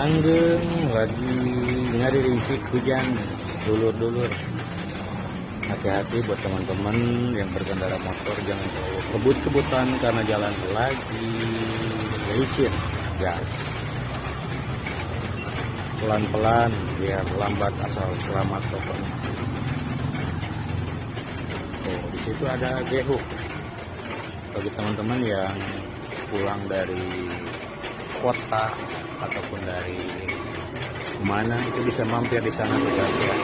langgeng lagi nyari rincik hujan. Dulur-dulur, hati-hati buat teman-teman yang berkendara motor, jangan terlalu kebut-kebutan karena jalan lagi licin. Gas pelan-pelan biar lambat asal selamat pokoknya. Di situ ada gehuk bagi teman-teman yang pulang dari kota ataupun dari mana, itu bisa mampir di sana tuh guys ya.